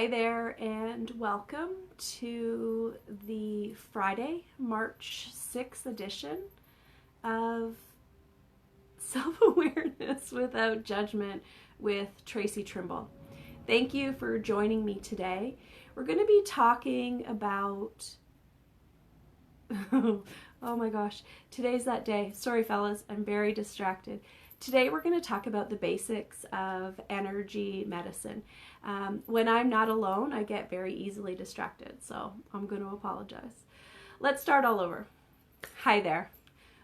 Hi there, and welcome to the Friday, March 6th edition of Self Awareness Without Judgment with Tracy Trimble. Thank you for joining me today. We're going to be talking about. Oh my gosh, today's that day. Sorry, fellas, I'm very distracted. Today we're going to talk about the basics of energy medicine. When I'm not alone, I get very easily distracted, so I'm going to apologize. Let's start all over. Hi there.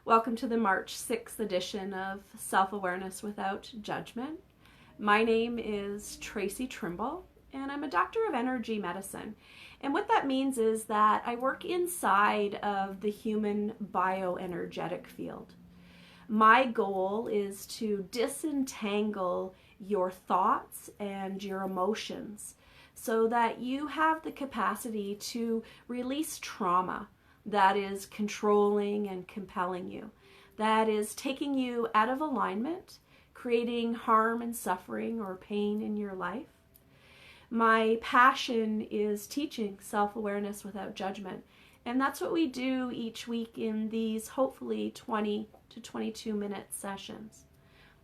Welcome to the March 6th edition of Self-Awareness Without Judgment. My name is Tracy Trimble, and I'm a doctor of energy medicine. And what that means is that I work inside of the human bioenergetic field. My goal is to disentangle your thoughts and your emotions so that you have the capacity to release trauma that is controlling and compelling you, that is taking you out of alignment, creating harm and suffering or pain in your life. My passion is teaching self-awareness without judgment. And that's what we do each week in these hopefully 20 to 22 minute sessions.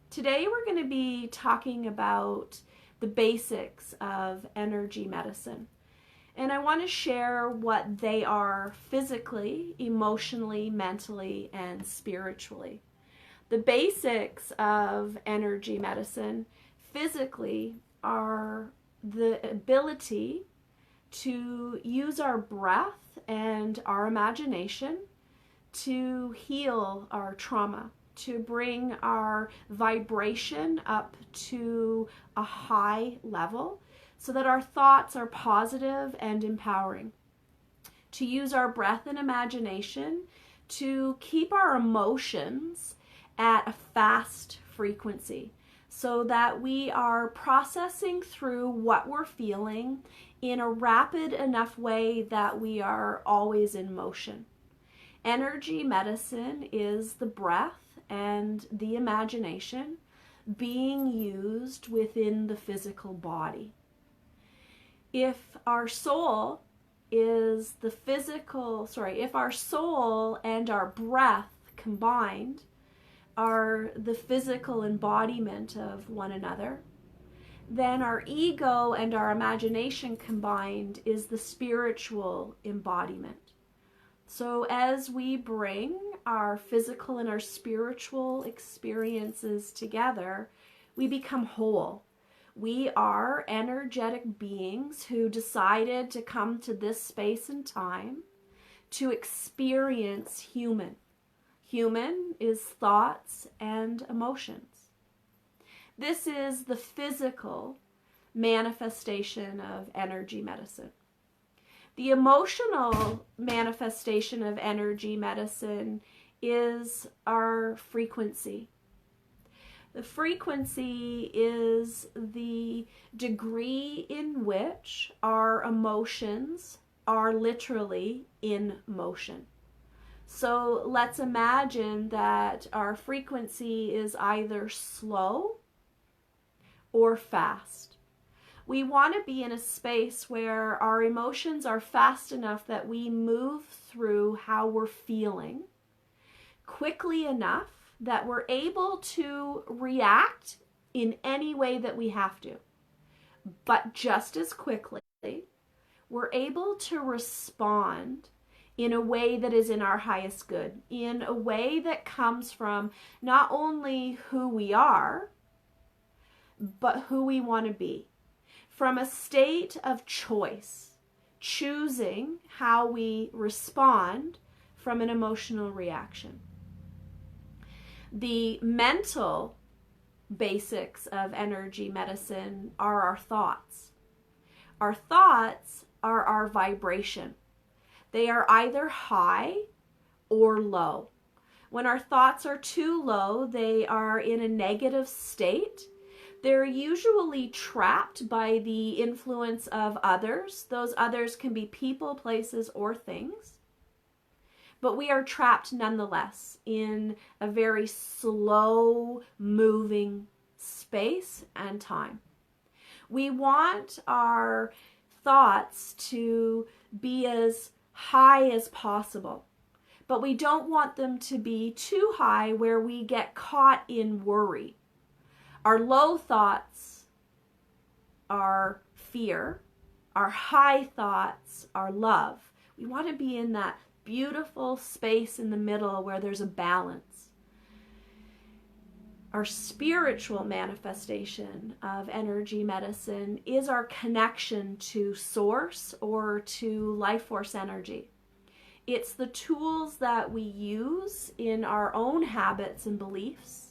Today we're going to be talking about the basics of energy medicine. And I want to share what they are physically, emotionally, mentally, and spiritually. The basics of energy medicine physically are the ability to use our breath and our imagination to heal our trauma, to bring our vibration up to a high level so that our thoughts are positive and empowering. To use our breath and imagination to keep our emotions at a fast frequency so that we are processing through what we're feeling in a rapid enough way that we are always in motion. Energy medicine is the breath and the imagination being used within the physical body. If our soul if our soul and our breath combined are the physical embodiment of one another, then our ego and our imagination combined is the spiritual embodiment. So as we bring our physical and our spiritual experiences together, we become whole. We are energetic beings who decided to come to this space and time to experience human. Human is thoughts and emotions. This is the physical manifestation of energy medicine. The emotional manifestation of energy medicine is our frequency. The frequency is the degree in which our emotions are literally in motion. So let's imagine that our frequency is either slow or fast. We want to be in a space where our emotions are fast enough that we move through how we're feeling quickly enough that we're able to react in any way that we have to. But just as quickly, we're able to respond in a way that is in our highest good, in a way that comes from not only who we are, but who we want to be. From a state of choice, choosing how we respond from an emotional reaction. The mental basics of energy medicine are our thoughts. Our thoughts are our vibration. They are either high or low. When our thoughts are too low, they are in a negative state. They're usually trapped by the influence of others. Those others can be people, places, or things. But we are trapped nonetheless in a very slow moving space and time. We want our thoughts to be as high as possible. But we don't want them to be too high where we get caught in worry. Our low thoughts are fear. Our high thoughts are love. We want to be in that beautiful space in the middle where there's a balance. Our spiritual manifestation of energy medicine is our connection to source or to life force energy. It's the tools that we use in our own habits and beliefs,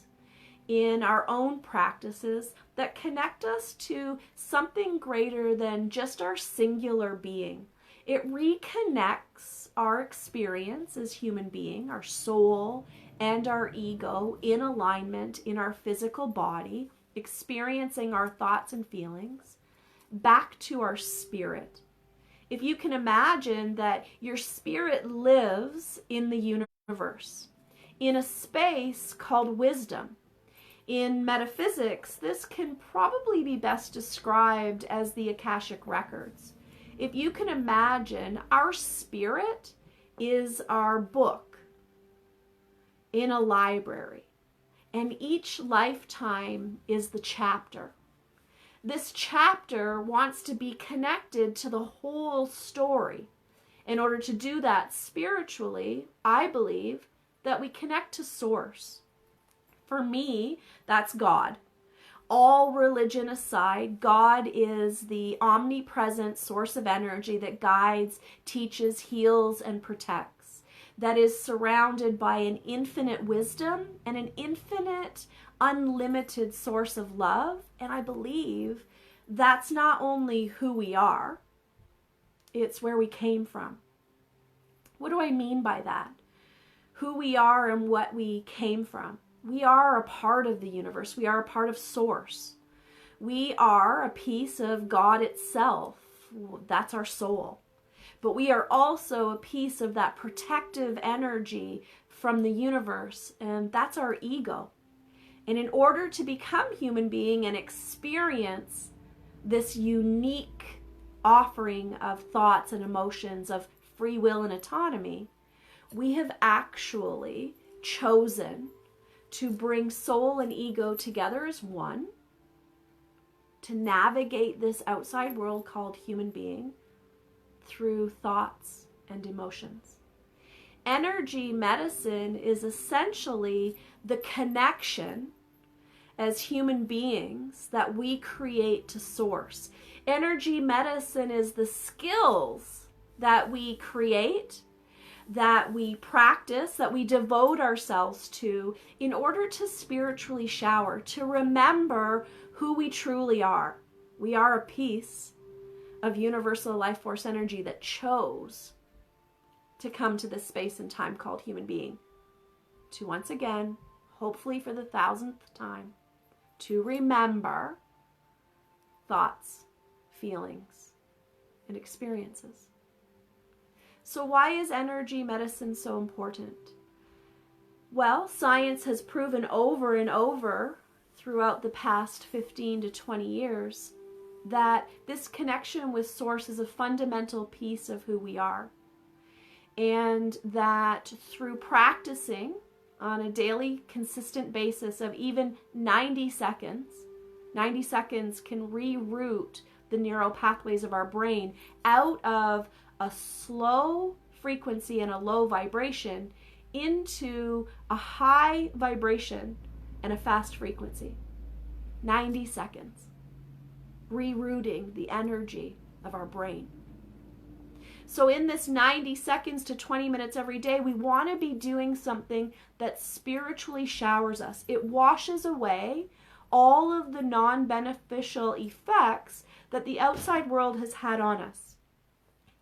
in our own practices that connect us to something greater than just our singular being. It reconnects our experience as human being, our soul and our ego in alignment in our physical body, experiencing our thoughts and feelings, back to our spirit. If you can imagine that your spirit lives in the universe, in a space called wisdom. In metaphysics, this can probably be best described as the Akashic Records. If you can imagine, our spirit is our book in a library, and each lifetime is the chapter. This chapter wants to be connected to the whole story. In order to do that spiritually, I believe that we connect to source. For me, that's God. All religion aside, God is the omnipresent source of energy that guides, teaches, heals, and protects, that is surrounded by an infinite wisdom and an infinite, unlimited source of love. And I believe that's not only who we are, it's where we came from. What do I mean by that? Who we are and what we came from. We are a part of the universe. We are a part of source. We are a piece of God itself. That's our soul. But we are also a piece of that protective energy from the universe, and that's our ego. And in order to become human being and experience this unique offering of thoughts and emotions, of free will and autonomy, we have actually chosen to bring soul and ego together as one, to navigate this outside world called human being through thoughts and emotions. Energy medicine is essentially the connection as human beings that we create to source. Energy medicine is the skills that we create, that we practice, that we devote ourselves to in order to spiritually shower, to remember who we truly are. We are a piece of universal life force energy that chose to come to this space and time called human being, to once again, hopefully for the 1000th time, to remember thoughts, feelings, and experiences. So why is energy medicine so important? Well, science has proven over and over throughout the past 15 to 20 years that this connection with source is a fundamental piece of who we are. And that through practicing on a daily, consistent basis of even 90 seconds can reroute the neural pathways of our brain out of a slow frequency and a low vibration into a high vibration and a fast frequency. 90 seconds. Rerouting the energy of our brain. So in this 90 seconds to 20 minutes every day, we want to be doing something that spiritually showers us. It washes away all of the non-beneficial effects that the outside world has had on us.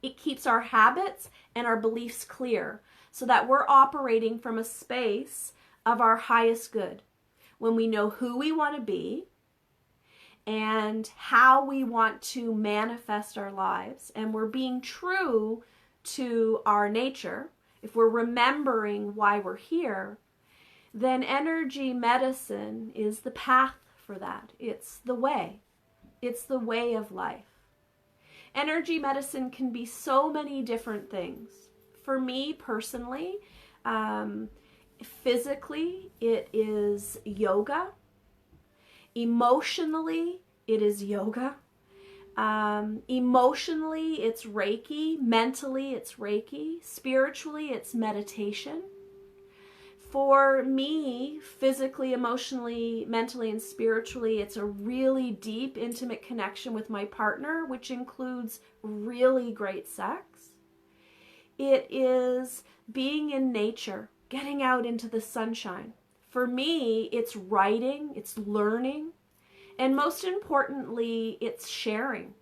It keeps our habits and our beliefs clear so that we're operating from a space of our highest good. When we know who we want to be and how we want to manifest our lives, and we're being true to our nature, if we're remembering why we're here, then energy medicine is the path for that. It's the way. It's the way of life. Energy medicine can be so many different things. For me personally, physically, it is yoga. Emotionally, it is yoga. Emotionally, it's Reiki. Mentally, it's Reiki. Spiritually, it's meditation. For me, physically, emotionally, mentally, and spiritually, it's a really deep, intimate connection with my partner, which includes really great sex. It is being in nature, getting out into the sunshine. For me, it's writing, it's learning, and most importantly, it's sharing.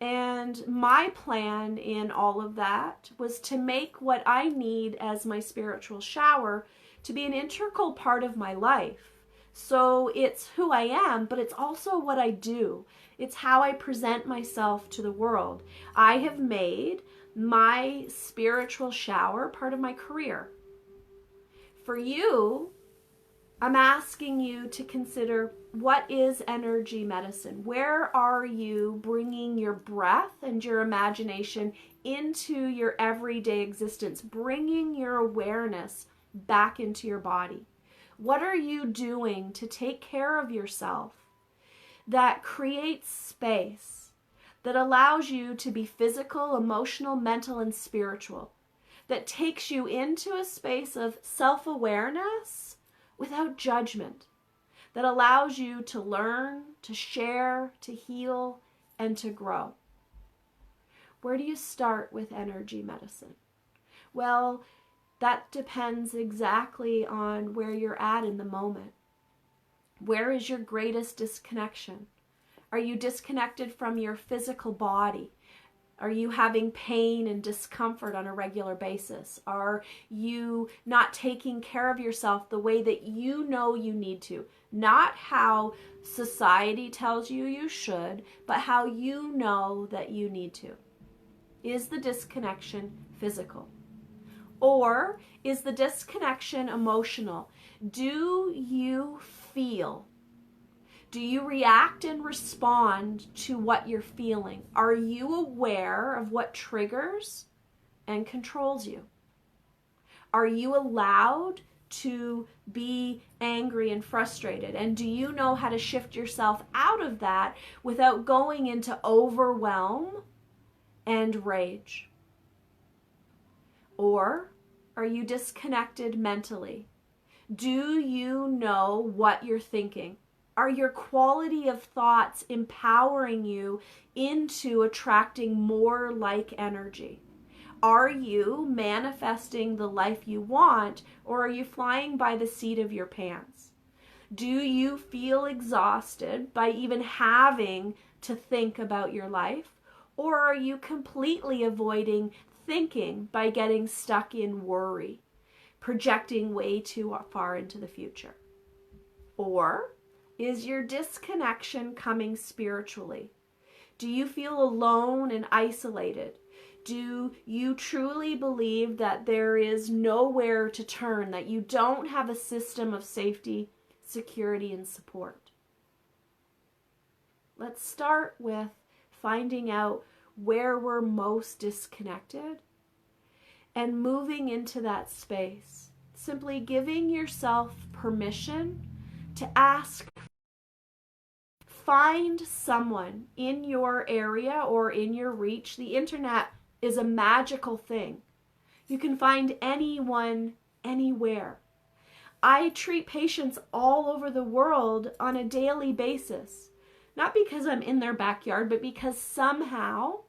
And my plan in all of that was to make what I need as my spiritual shower to be an integral part of my life. So it's who I am, but it's also what I do. It's how I present myself to the world. I have made my spiritual shower part of my career. For you, I'm asking you to consider, what is energy medicine? Where are you bringing your breath and your imagination into your everyday existence, bringing your awareness back into your body? What are you doing to take care of yourself that creates space, that allows you to be physical, emotional, mental, and spiritual, that takes you into a space of self-awareness without judgment, that allows you to learn, to share, to heal, and to grow? Where do you start with energy medicine? Well, that depends exactly on where you're at in the moment. Where is your greatest disconnection? Are you disconnected from your physical body? Are you having pain and discomfort on a regular basis? Are you not taking care of yourself the way that you know you need to? Not how society tells you you should, but how you know that you need to. Is the disconnection physical? Or is the disconnection emotional? Do you feel? Do you react and respond to what you're feeling? Are you aware of what triggers and controls you? Are you allowed to be angry and frustrated? And do you know how to shift yourself out of that without going into overwhelm and rage? Or are you disconnected mentally? Do you know what you're thinking? Are your quality of thoughts empowering you into attracting more like energy? Are you manifesting the life you want, or are you flying by the seat of your pants? Do you feel exhausted by even having to think about your life, or are you completely avoiding thinking by getting stuck in worry, projecting way too far into the future? Or is your disconnection coming spiritually? Do you feel alone and isolated? Do you truly believe that there is nowhere to turn, that you don't have a system of safety, security, and support? Let's start with finding out where we're most disconnected and moving into that space. Simply giving yourself permission to ask. Find someone in your area or in your reach. The internet is a magical thing. You can find anyone, anywhere. I treat patients all over the world on a daily basis. Not because I'm in their backyard, but because somehow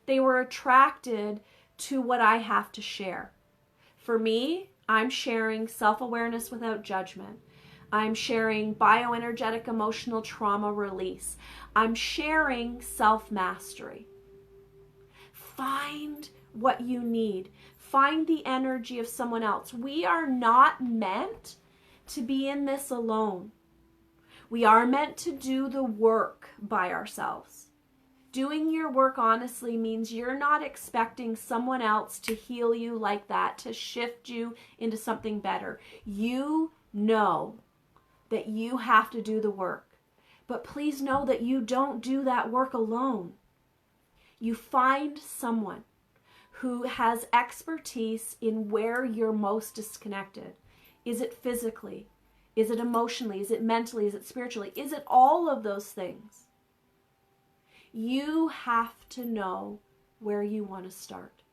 they were attracted to what I have to share. For me, I'm sharing self-awareness without judgment. I'm sharing bioenergetic emotional trauma release. I'm sharing self-mastery. Find what you need. Find the energy of someone else. We are not meant to be in this alone. We are meant to do the work by ourselves. Doing your work honestly means you're not expecting someone else to heal you like that, to shift you into something better. You know that you have to do the work. But please know that you don't do that work alone. You find someone who has expertise in where you're most disconnected. Is it physically? Is it emotionally? Is it mentally? Is it spiritually? Is it all of those things? You have to know where you want to start.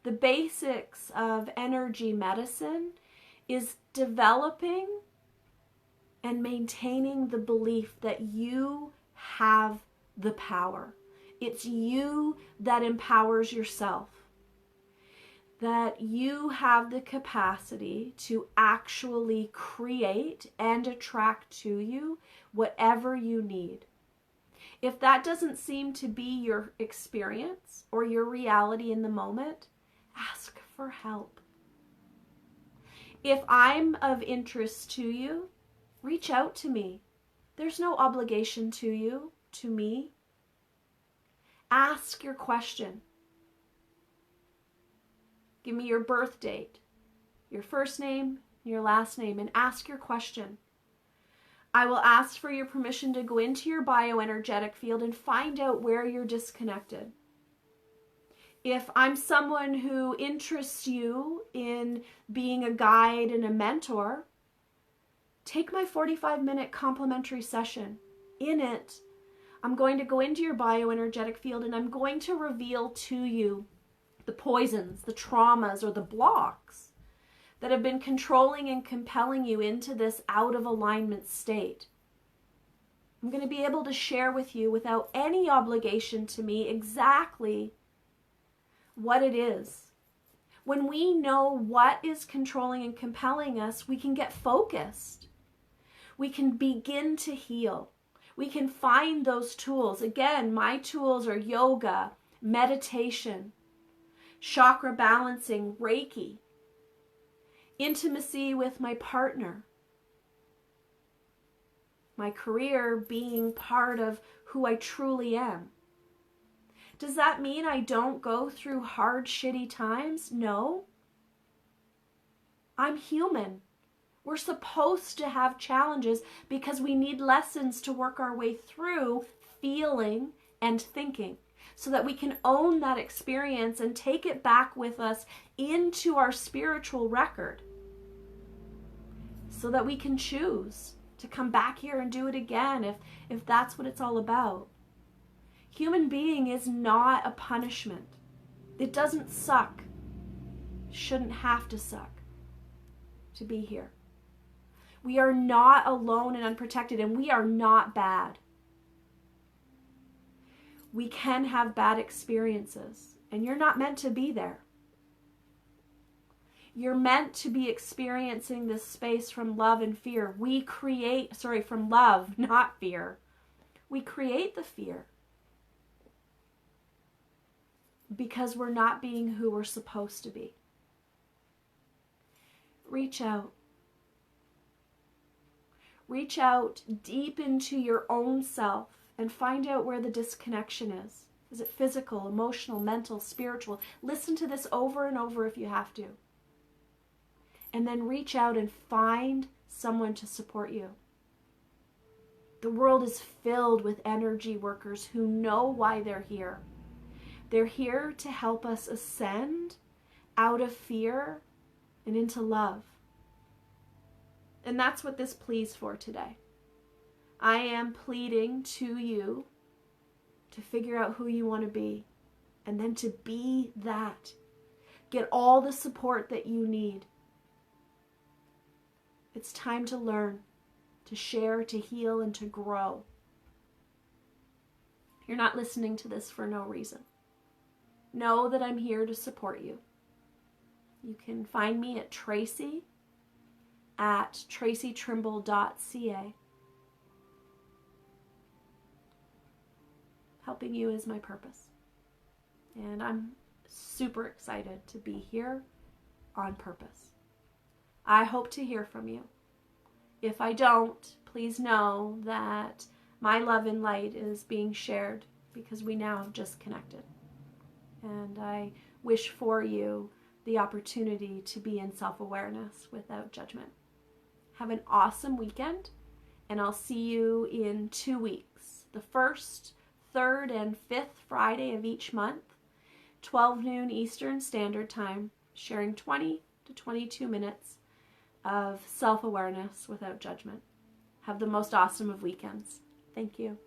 The basics of energy medicine is developing and maintaining the belief that you have the power. It's you that empowers yourself. That you have the capacity to actually create and attract to you whatever you need. If that doesn't seem to be your experience or your reality in the moment, ask for help. If I'm of interest to you, reach out to me. There's no obligation to you, to me. Ask your question. Give me your birth date, your first name, your last name, and ask your question. I will ask for your permission to go into your bioenergetic field and find out where you're disconnected. If I'm someone who interests you in being a guide and a mentor, take my 45-minute complimentary session. In it, I'm going to go into your bioenergetic field and I'm going to reveal to you the poisons, the traumas, or the blocks that have been controlling and compelling you into this out of alignment state. I'm going to be able to share with you without any obligation to me exactly what it is. When we know what is controlling and compelling us, we can get focused. We can begin to heal. We can find those tools. Again, my tools are yoga, meditation, chakra balancing, Reiki, intimacy with my partner, my career being part of who I truly am. Does that mean I don't go through hard, shitty times? No. I'm human. We're supposed to have challenges because we need lessons to work our way through feeling and thinking, so that we can own that experience and take it back with us into our spiritual record, so that we can choose to come back here and do it again if that's what it's all about. Human being is not a punishment. It doesn't suck. Shouldn't have to suck to be here. We are not alone and unprotected, and we are not bad. We can have bad experiences, and you're not meant to be there. You're meant to be experiencing this space from love and fear. From love, not fear. We create the fear because we're not being who we're supposed to be. Reach out. Reach out deep into your own self and find out where the disconnection is. Is it physical, emotional, mental, spiritual? Listen to this over and over if you have to. And then reach out and find someone to support you. The world is filled with energy workers who know why they're here. They're here to help us ascend out of fear and into love. And that's what this pleads for today. I am pleading to you to figure out who you want to be, and then to be that. Get all the support that you need. It's time to learn, to share, to heal, and to grow. You're not listening to this for no reason. Know that I'm here to support you. You can find me at tracytrimble.ca. Helping you is my purpose. And I'm super excited to be here on purpose. I hope to hear from you. If I don't, please know that my love and light is being shared because we now have just connected. And I wish for you the opportunity to be in self-awareness without judgment. Have an awesome weekend, and I'll see you in 2 weeks. The 1st third and fifth Friday of each month, 12 noon Eastern Standard Time, sharing 20 to 22 minutes of self-awareness without judgment. Have the most awesome of weekends. Thank you.